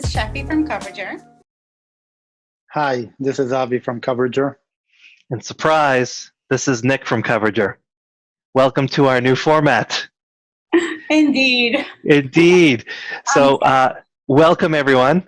is Sheffy from Coverager. Hi, this is Avi from Coverager. And surprise, this is Nick from Coverager. Welcome to our new format. Indeed. Indeed. So, welcome everyone.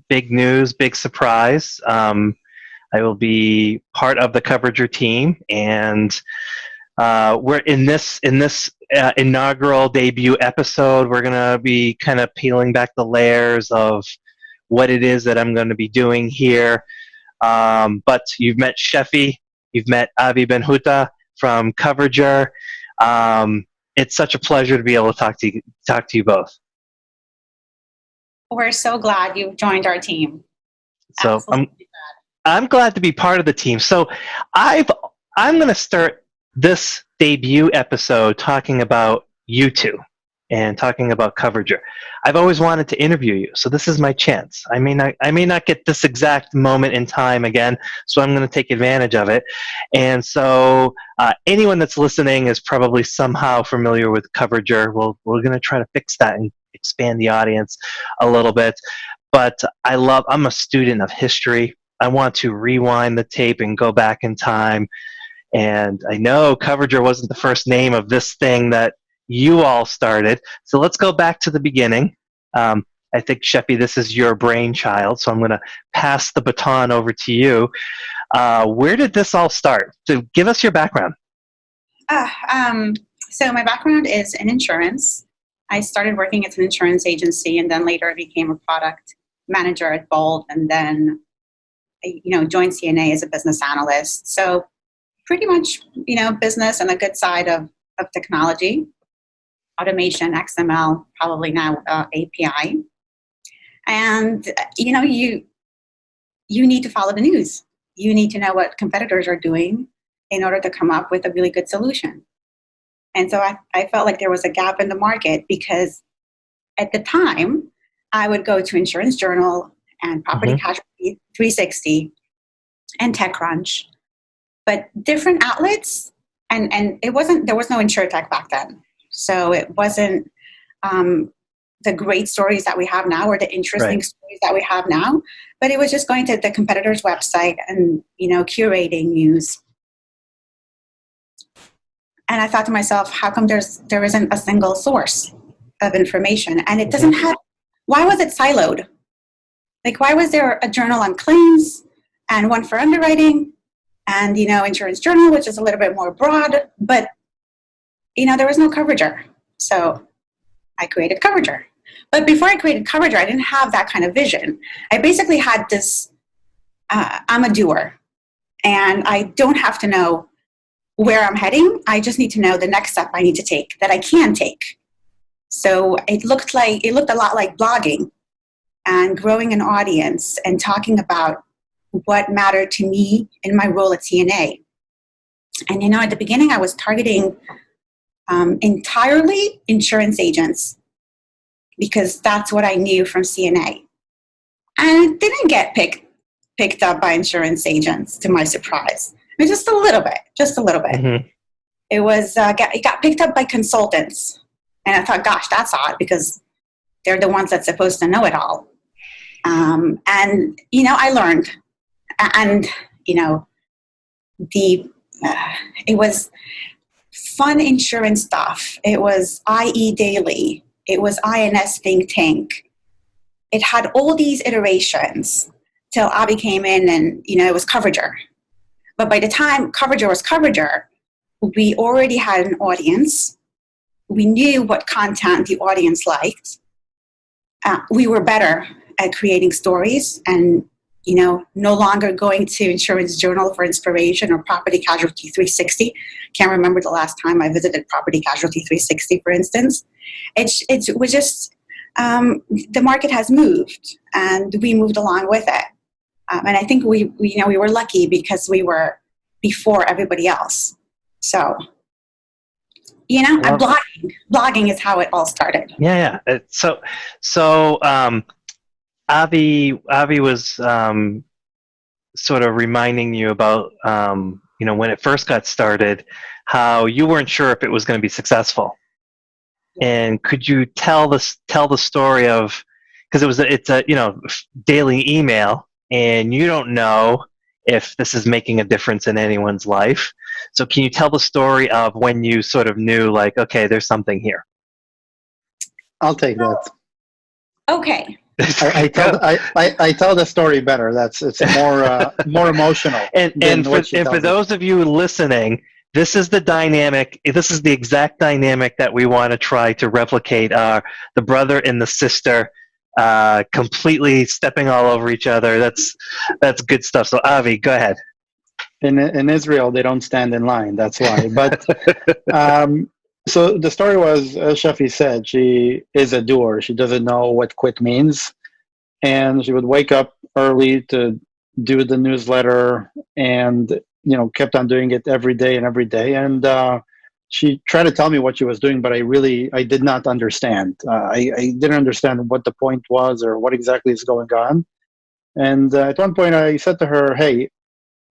Big news, big surprise. I will be part of the Coverager team, and we're in this inaugural debut episode. We're gonna be kind of peeling back the layers of what it is that I'm going to be doing here. But you've met Sheffy, you've met Avi Ben-Huta from Coverager. It's such a pleasure to be able to talk to you both. We're so glad you've joined our team. So I'm glad to be part of the team. So I'm going to start this debut episode talking about you two and talking about Coverager. I've always wanted to interview you, so this is my chance. I may not get this exact moment in time again, so I'm going to take advantage of it. And so anyone that's listening is probably somehow familiar with Coverager. We're going to try to fix that and expand the audience a little bit. But I'm a student of history. I want to rewind the tape and go back in time. And I know Coverager wasn't the first name of this thing that you all started. So let's go back to the beginning. I think, Sheffy, this is your brainchild, so I'm going to pass the baton over to you. Where did this all start? So give us your background. So my background is in insurance. I started working at an insurance agency, and then later I became a product manager at Bold, and then joined CNA as a business analyst. So pretty much, business and the good side of technology. Automation, XML, probably now API. And, you need to follow the news. You need to know what competitors are doing in order to come up with a really good solution. And so I felt like there was a gap in the market because at the time, I would go to Insurance Journal and Property Casualty 360 and TechCrunch, but different outlets, and there was no InsurTech back then. So it wasn't the great stories that we have now or the interesting stories that we have now, but it was just going to the competitor's website and, curating news. And I thought to myself, how come there isn't a single source of information? And it doesn't have, why was it siloed? Like, why was there a journal on claims and one for underwriting and, Insurance Journal, which is a little bit more broad, but there was no Coverager. So I created Coverager. But before I created Coverager, I didn't have that kind of vision. I basically had this, I'm a doer. And I don't have to know where I'm heading. I just need to know the next step I need to take, that I can take. So it looked a lot like blogging and growing an audience and talking about what mattered to me in my role at CNA. And, at the beginning, I was targeting entirely insurance agents because that's what I knew from CNA. And it didn't get picked up by insurance agents, to my surprise. I mean, just a little bit. Mm-hmm. It got picked up by consultants. And I thought, gosh, that's odd because they're the ones that's supposed to know it all. And, I learned. And, it was fun insurance stuff. It was IE Daily. It was INS Think Tank. It had all these iterations till Abby came in and, it was Coverager. But by the time Coverager was Coverager, we already had an audience. We knew what content the audience liked. We were better at creating stories and, no longer going to Insurance Journal for inspiration or Property Casualty 360. Can't remember the last time I visited Property Casualty 360, for instance. It was just, the market has moved and we moved along with it. And I think we were lucky because we were before everybody else. So, and blogging is how it all started. Yeah. So, Avi was sort of reminding you about, when it first got started, how you weren't sure if it was going to be successful. And could you tell the story of, because it's a daily email, and you don't know if this is making a difference in anyone's life. So can you tell the story of when you sort of knew, like, okay, there's something here? I'll take that. Okay. I tell the story better. It's more emotional. And for those of you listening, this is the dynamic. This is the exact dynamic that we want to try to replicate. The brother and the sister completely stepping all over each other. That's good stuff. So Avi, go ahead. In Israel, they don't stand in line. That's why. But so the story was, as Shafi said, she is a doer. She doesn't know what quit means, and she would wake up early to do the newsletter, and kept on doing it every day and every day. And she tried to tell me what she was doing, but I did not understand. I didn't understand what the point was or what exactly is going on. And at one point, I said to her, "Hey,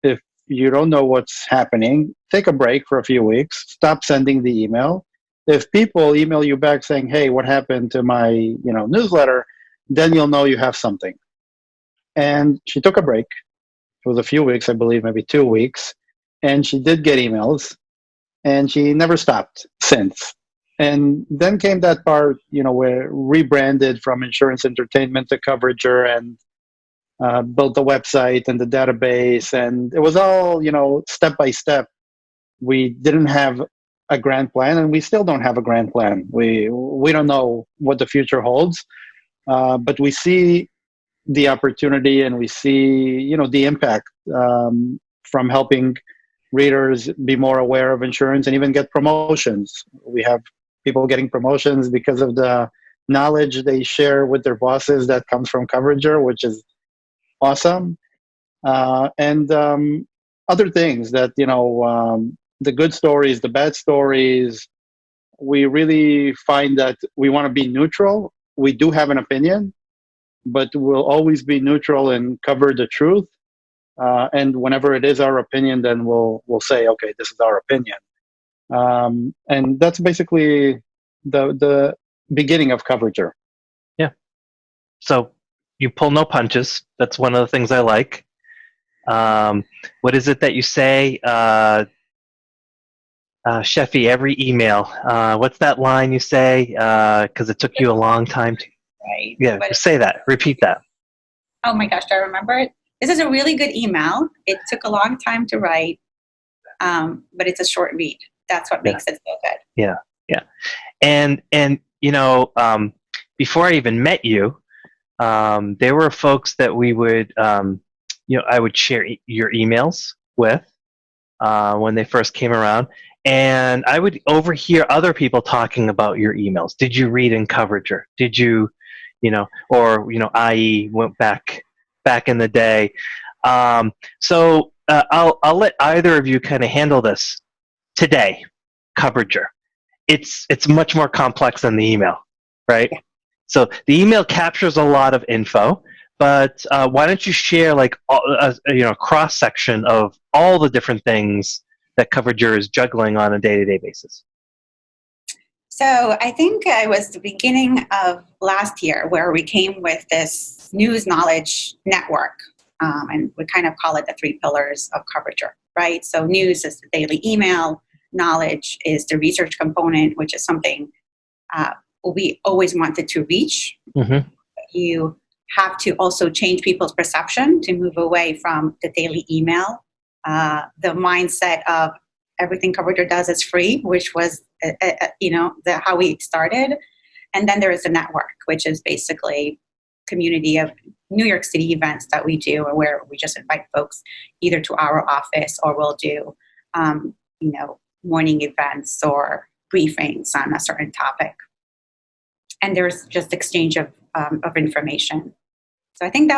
if you don't know what's happening, take a break for a few weeks. Stop sending the email. If people email you back saying, 'Hey, what happened to my newsletter?' then you'll know you have something." And she took a break. It was a few weeks, I believe, maybe 2 weeks, and she did get emails, and she never stopped since. And then came that part, where rebranded from Insurance Entertainment to Coverager, and built the website and the database, and it was all step by step. We didn't have a grand plan, and we still don't have a grand plan. We don't know what the future holds, but we see the opportunity, and we see the impact from helping readers be more aware of insurance and even get promotions. We have people getting promotions because of the knowledge they share with their bosses that comes from Coverager, which is awesome. And other things that the good stories, the bad stories, we really find that we want to be neutral. We do have an opinion, but we'll always be neutral and cover the truth. And whenever it is our opinion, then we'll say, okay, this is our opinion. And that's basically the beginning of Coverager. Yeah. So you pull no punches. That's one of the things I like. What is it that you say, Sheffy, every email? What's that line you say? Because it took you a long time to. Right. Yeah, say that. Repeat that. Oh my gosh, do I remember it? This is a really good email. It took a long time to write, but it's a short read. That's what makes it so good. Yeah, yeah. And before I even met you, there were folks that we would, I would share your emails with when they first came around, and I would overhear other people talking about your emails. Did you read in Coverager? Did you, i.e. went back in the day. So I'll let either of you kind of handle this today. Coverager. It's much more complex than the email, right? Yeah. So the email captures a lot of info, but why don't you share a cross section of all the different things that Coverager is juggling on a day-to-day basis? So I think it was the beginning of last year where we came with this news knowledge network, and we kind of call it the 3 pillars of Coverager, right? So news is the daily email, knowledge is the research component, which is something we always wanted to reach. Mm-hmm. You have to also change people's perception to move away from the daily email, the mindset of everything Coverager does is free, which was, how we started. And then there is a network, which is basically community of New York City events that we do, where we just invite folks either to our office, or we'll do, morning events or briefings on a certain topic. And there's just exchange of information. So I think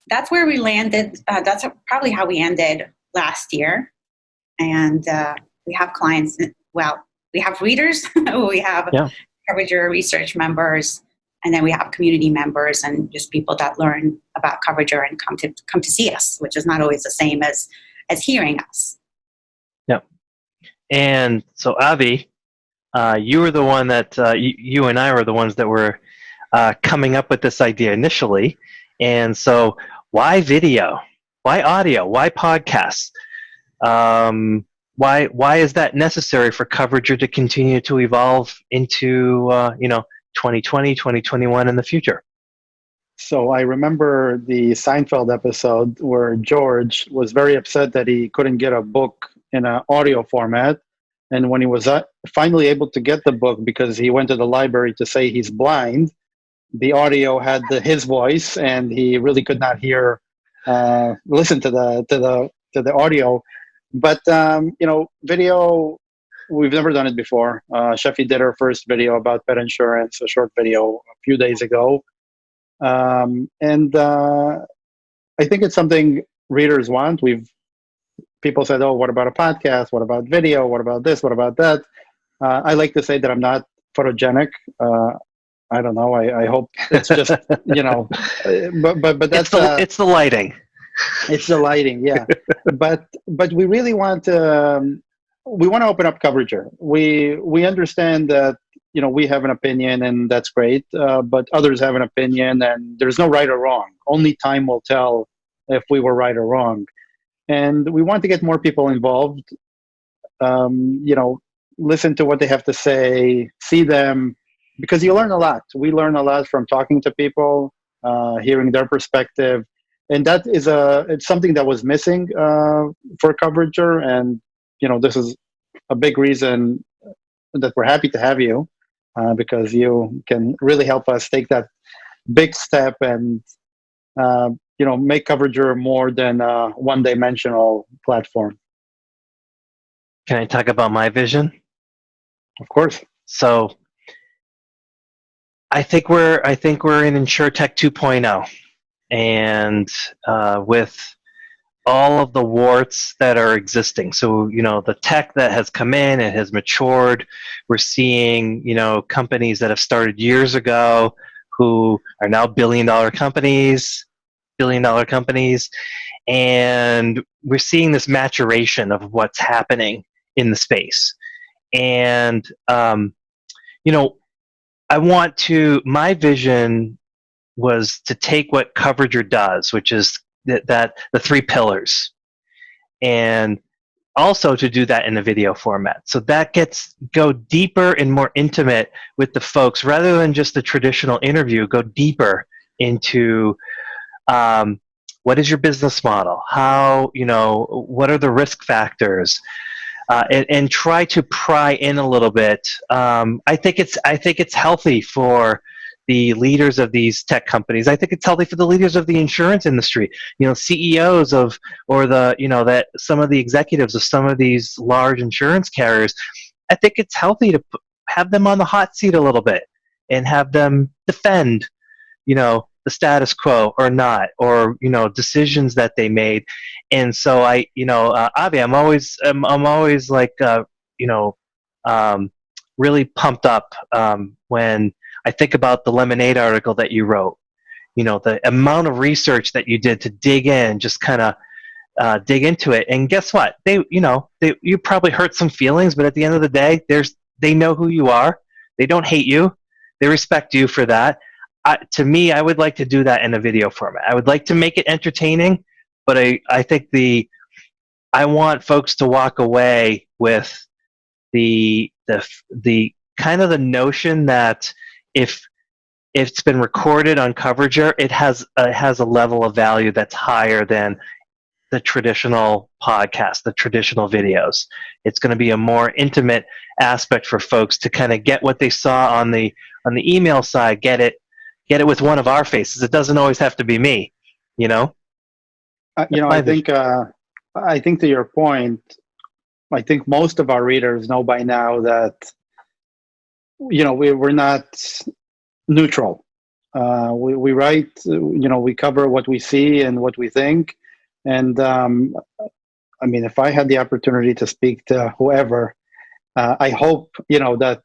that's where we landed. That's probably how we ended last year. And we have clients, we have readers, we have Coverager research members, and then we have community members and just people that learn about Coverager and come to see us, which is not always the same as hearing us. Yeah. And so Avi, you were the one that you and I were the ones that were coming up with this idea initially. And so, why video? Why audio? Why podcasts? Why is that necessary for Coverager to continue to evolve into 2020, 2021 in the future? So I remember the Seinfeld episode where George was very upset that he couldn't get a book in an audio format. And when he was finally able to get the book because he went to the library to say he's blind, the audio had his voice, and he really could not listen to the audio. But video, we've never done it before. Sheffy did her first video about pet insurance, a short video a few days ago. And I think it's something readers want. People said, "Oh, what about a podcast? What about video? What about this? What about that?" I like to say that I'm not photogenic. I don't know. I hope it's just but that's it's the lighting. It's the lighting, yeah. but we really want to open up Coverager. We understand that we have an opinion, and that's great. But others have an opinion, and there's no right or wrong. Only time will tell if we were right or wrong. And we want to get more people involved. Listen to what they have to say, see them, because you learn a lot. We learn a lot from talking to people, hearing their perspective, and that is it's something that was missing for Coverager. And this is a big reason that we're happy to have you, because you can really help us take that big step and make Coverager more than a one-dimensional platform. Can I talk about my vision? Of course. So I think we're in InsurTech 2.0, and with all of the warts that are existing. So the tech that has come in, it has matured. We're seeing companies that have started years ago who are now billion-dollar companies, and we're seeing this maturation of what's happening in the space. And my vision was to take what Coverager does, which is that the 3 pillars, and also to do that in a video format. So that go deeper and more intimate with the folks, rather than just the traditional interview. Go deeper into what is your business model? How, what are the risk factors? And try to pry in a little bit. I think it's healthy for the leaders of these tech companies. I think it's healthy for the leaders of the insurance industry. CEOs that some of the executives of some of these large insurance carriers. I think it's healthy to have them on the hot seat a little bit and have them defend, the status quo or not, or decisions that they made. And so Avi, I'm always like really pumped up when I think about the Lemonade article that you wrote. The amount of research that you did to dig in, just kind of dig into it. And guess what? You probably hurt some feelings, but at the end of the day, they know who you are. They don't hate you. They respect you for that. To me, I would like to do that in a video format. I would like to make it entertaining, but I think I want folks to walk away with the kind of the notion that if it's been recorded on Coverager, it has a level of value that's higher than the traditional podcast, the traditional videos. It's going to be a more intimate aspect for folks to kind of get what they saw on the email side, get it with one of our faces. It doesn't always have to be me, I think to your point, I think most of our readers know by now that we're not neutral. We write, we cover what we see and what we think. And if I had the opportunity to speak to whoever, I hope that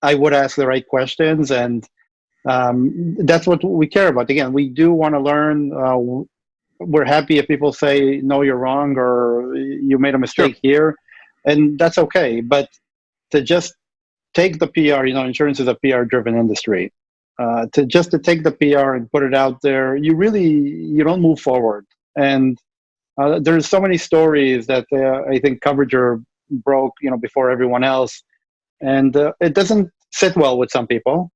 I would ask the right questions, and that's what we care about. Again, we do want to learn. We're happy if people say, no, you're wrong, or you made a mistake here, and that's okay. But to just take the PR, insurance is a PR driven industry. to take the PR and put it out there, you don't move forward. And there's so many stories that I think Coverager broke, before everyone else, and it doesn't sit well with some people.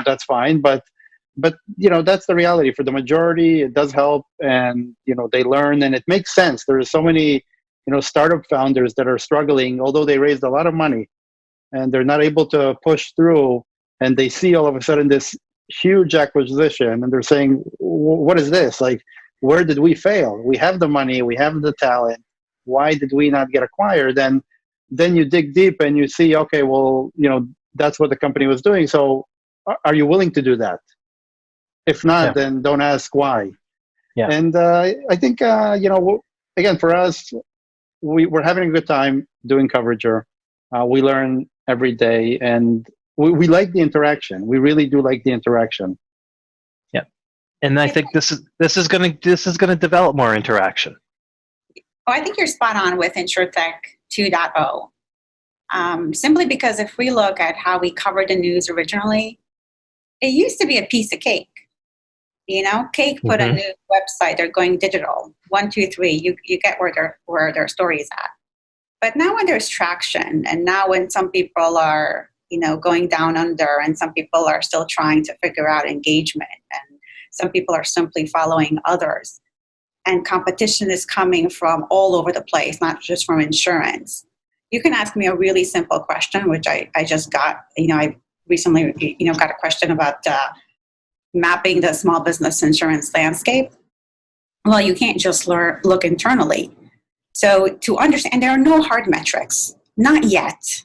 That's fine, but that's the reality. For the majority, it does help, and they learn, and it makes sense. There are so many startup founders that are struggling, although they raised a lot of money, and they're not able to push through, and they see all of a sudden this huge acquisition, and they're saying, what is this? Like, where did we fail? We have the money, we have the talent, why did we not get acquired? And then you dig deep and you see, okay, well, that's what the company was doing, so are you willing to do that? If not, then don't ask why. Yeah. And I think again, for us, we're having a good time doing Coverager. We learn every day, and we like the interaction. We really do like the interaction. Yeah, and I think this is going to develop more interaction. Oh, I think you're spot on with InsurTech 2.0. Simply because if we look at how we covered the news originally, it used to be a piece of cake. Cake put a new website. They're going digital. 1, 2, 3. You get where their story is at. But now when there's traction, and now when some people are going down under, and some people are still trying to figure out engagement, and some people are simply following others, and competition is coming from all over the place, not just from insurance. You can ask me a really simple question, which I just got. I recently got a question about mapping the small business insurance landscape. Well, you can't just look internally. So to understand, there are no hard metrics, not yet.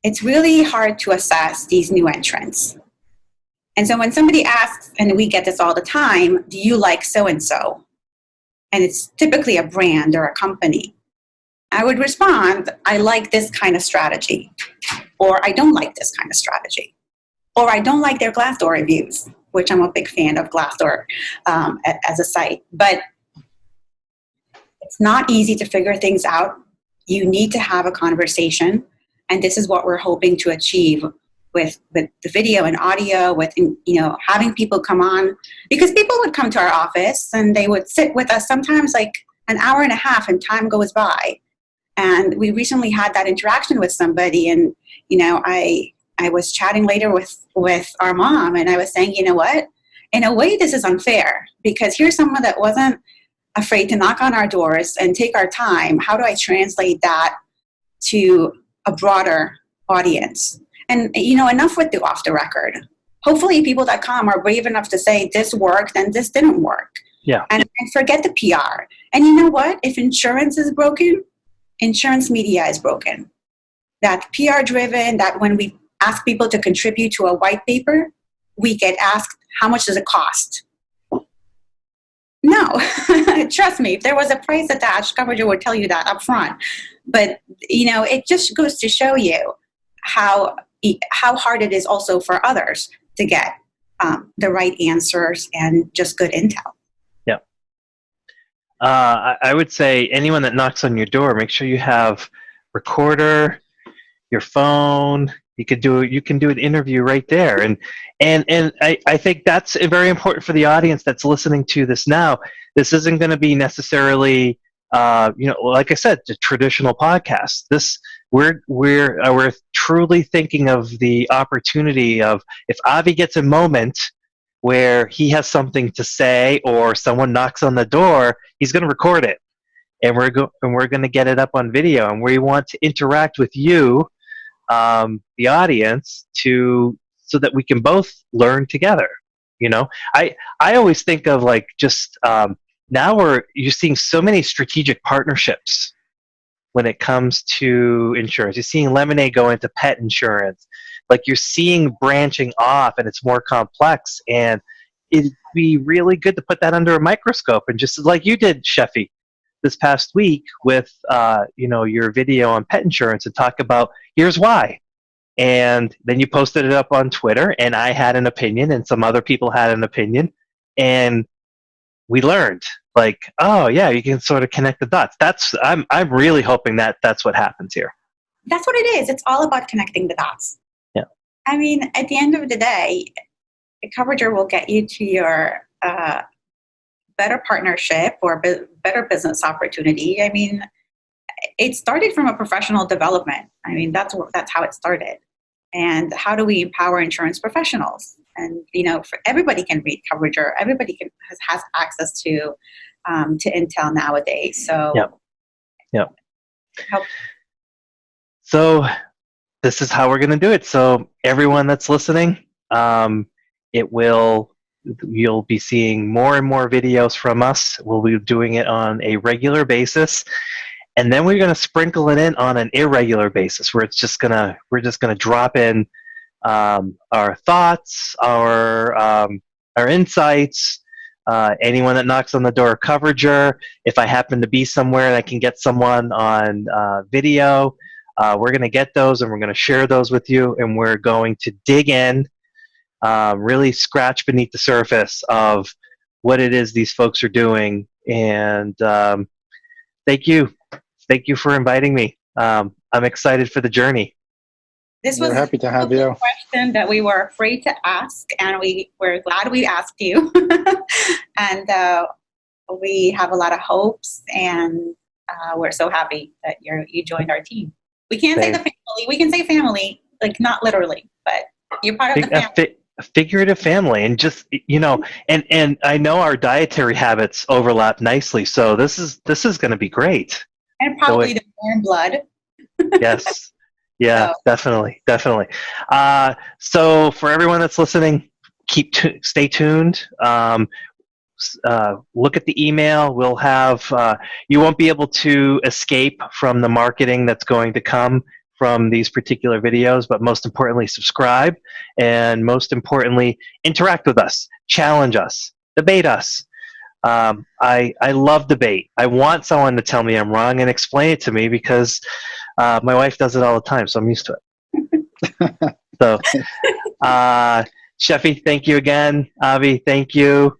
It's really hard to assess these new entrants. And so when somebody asks, and we get this all the time, do you like so-and-so? And it's typically a brand or a company. I would respond, I like this kind of strategy, or I don't like this kind of strategy, or I don't like their Glassdoor reviews, which I'm a big fan of Glassdoor as a site. But it's not easy to figure things out. You need to have a conversation, and this is what we're hoping to achieve with the video and audio, with having people come on, because people would come to our office and they would sit with us sometimes like an hour and a half, and time goes by. And we recently had that interaction with somebody, and I was chatting later with our mom, and I was saying, you know what? In a way, this is unfair, because here's someone that wasn't afraid to knock on our doors and take our time. How do I translate that to a broader audience? And, enough with the off the record. Hopefully people that come are brave enough to say this worked and this didn't work. Yeah. And forget the PR. And you know what? If insurance is broken, insurance media is broken. That PR driven, that when we ask people to contribute to a white paper, we get asked, how much does it cost? No, trust me, if there was a price attached, Coverager would tell you that up front. But, it just goes to show you how hard it is also for others to get the right answers and just good intel. Yeah. I would say anyone that knocks on your door, make sure you have recorder, your phone. You can do an interview right there, and I think that's very important for the audience that's listening to this now. This isn't going to be necessarily, like I said, the traditional podcast. We're truly thinking of the opportunity of, if Avi gets a moment where he has something to say or someone knocks on the door, he's going to record it, and we're going to get it up on video, and we want to interact with you, the audience, so that we can both learn together. I always think of like just now you're seeing so many strategic partnerships when it comes to insurance. You're seeing Lemonade go into pet insurance. Like, you're seeing branching off, and it's more complex, and it'd be really good to put that under a microscope, and just like you did, Sheffy, this past week with your video on pet insurance, and talk about here's why. And then you posted it up on Twitter, and I had an opinion, and some other people had an opinion, and we learned, like, oh yeah, you can sort of connect the dots. I'm really hoping that's what happens here. That's what it is. It's all about connecting the dots. Yeah. I mean, at the end of the day, a coverager will get you to your better partnership or better business opportunity. I mean, it started from a professional development. I mean, that's how it started. And how do we empower insurance professionals? And for everybody can read coverager. Everybody has access to Intel nowadays. So Yep. So this is how we're going to do it. So everyone that's listening, you'll be seeing more and more videos from us. We'll be doing it on a regular basis. And then we're going to sprinkle it in on an irregular basis where we're just going to drop in our thoughts, our insights, anyone that knocks on the door of Coverager. If I happen to be somewhere and I can get someone on video, we're going to get those and we're going to share those with you, and we're going to dig in, really scratch beneath the surface of what it is these folks are doing. And thank you for inviting me. I'm excited for the journey. We're happy to have you. A question that we were afraid to ask, and we're glad we asked you. And we have a lot of hopes, and we're so happy that you joined our team. We can't say the family. We can say family, like not literally, but you're part of the family. A figurative family, and just and I know our dietary habits overlap nicely, so this is going to be great. And probably the warm blood. Yes. Yeah, so. Definitely. So for everyone that's listening, stay tuned. Look at the email. We'll have, you won't be able to escape from the marketing that's going to come from these particular videos, but most importantly, subscribe, and most importantly, interact with us, challenge us, debate us. I love debate. I want someone to tell me I'm wrong and explain it to me, because my wife does it all the time, so I'm used to it. So, Sheffy, thank you again. Avi, thank you.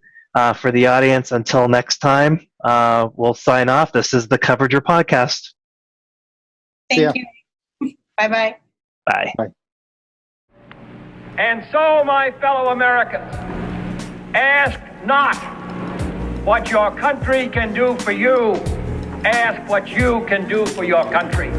For the audience, until next time, we'll sign off. This is the Coverager Podcast. Thank you. Bye-bye. Bye. And so, my fellow Americans, ask not what your country can do for you. Ask what you can do for your country.